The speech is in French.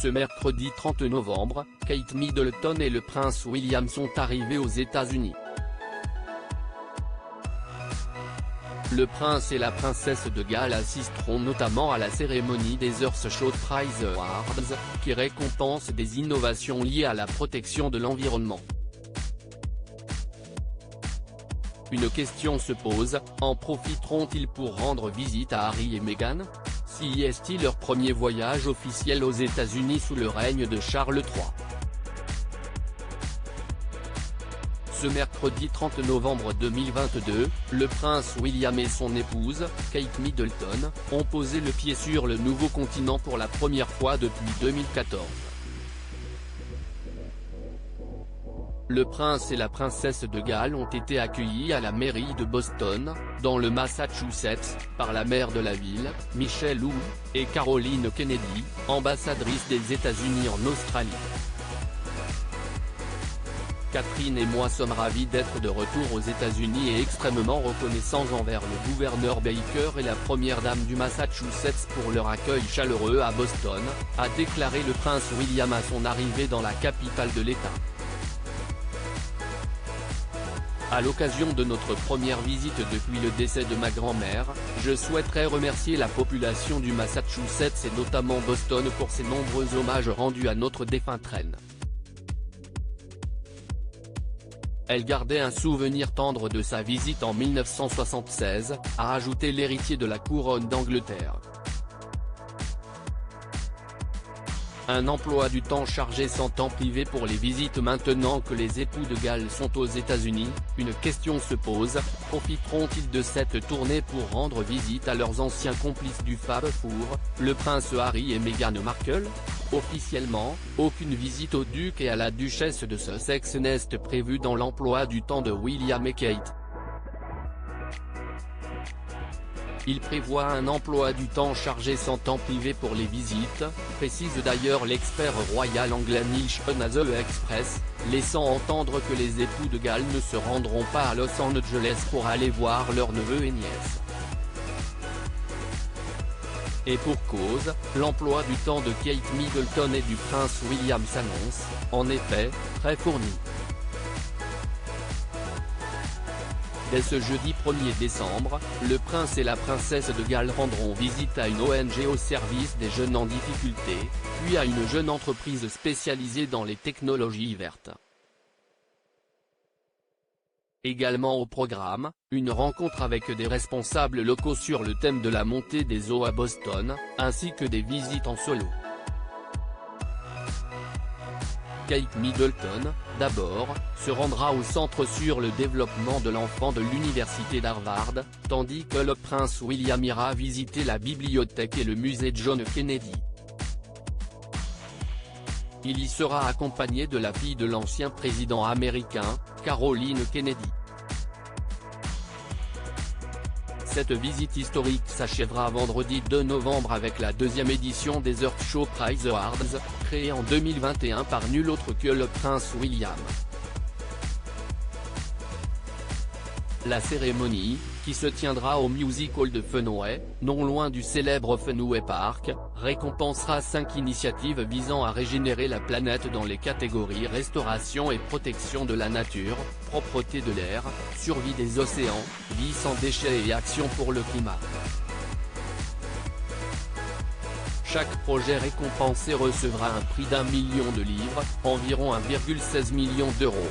Ce mercredi 30 novembre, Kate Middleton et le prince William sont arrivés aux États-Unis. Le prince et la princesse de Galles assisteront notamment à la cérémonie des Earthshot Prize Awards, qui récompense des innovations liées à la protection de l'environnement. Une question se pose, en profiteront-ils pour rendre visite à Harry et Meghan? Si est-il leur premier voyage officiel aux États-Unis sous le règne de Charles III. Ce mercredi 30 novembre 2022, le prince William et son épouse, Kate Middleton, ont posé le pied sur le nouveau continent pour la première fois depuis 2014. Le prince et la princesse de Galles ont été accueillis à la mairie de Boston, dans le Massachusetts, par la maire de la ville, Michelle Wu, et Caroline Kennedy, ambassadrice des États-Unis en Australie. Catherine et moi sommes ravis d'être de retour aux États-Unis et extrêmement reconnaissants envers le gouverneur Baker et la première dame du Massachusetts pour leur accueil chaleureux à Boston, a déclaré le prince William à son arrivée dans la capitale de l'État. À l'occasion de notre première visite depuis le décès de ma grand-mère, je souhaiterais remercier la population du Massachusetts et notamment Boston pour ses nombreux hommages rendus à notre défunte reine. Elle gardait un souvenir tendre de sa visite en 1976, a ajouté l'héritier de la couronne d'Angleterre. Un emploi du temps chargé sans temps privé pour les visites. Maintenant que les époux de Galles sont aux États-Unis, une question se pose, profiteront-ils de cette tournée pour rendre visite à leurs anciens complices du Fab Four, le prince Harry et Meghan Markle? Officiellement, aucune visite au duc et à la duchesse de Sussex n'est prévue dans l'emploi du temps de William et Kate. Il prévoit un emploi du temps chargé sans temps privé pour les visites, précise d'ailleurs l'expert royal anglais Neil Sean à The Express, laissant entendre que les époux de Galles ne se rendront pas à Los Angeles pour aller voir leurs neveux et nièces. Et pour cause, l'emploi du temps de Kate Middleton et du prince William s'annonce, en effet, très fourni. Dès ce jeudi 1er décembre, le prince et la princesse de Galles rendront visite à une ONG au service des jeunes en difficulté, puis à une jeune entreprise spécialisée dans les technologies vertes. Également au programme, une rencontre avec des responsables locaux sur le thème de la montée des eaux à Boston, ainsi que des visites en solo. Kate Middleton, d'abord, se rendra au Centre sur le développement de l'enfant de l'université d'Harvard, tandis que le prince William ira visiter la bibliothèque et le musée John Kennedy. Il y sera accompagné de la fille de l'ancien président américain, Caroline Kennedy. Cette visite historique s'achèvera vendredi 2 novembre avec la deuxième édition des Earthshot Prize Awards, créée en 2021 par nul autre que le prince William. La cérémonie, qui se tiendra au Music Hall de Fenway, non loin du célèbre Fenway Park, récompensera 5 initiatives visant à régénérer la planète dans les catégories restauration et protection de la nature, propreté de l'air, survie des océans, vie sans déchets et action pour le climat. Chaque projet récompensé recevra un prix d'1 million de livres, environ 1,16 million d'euros.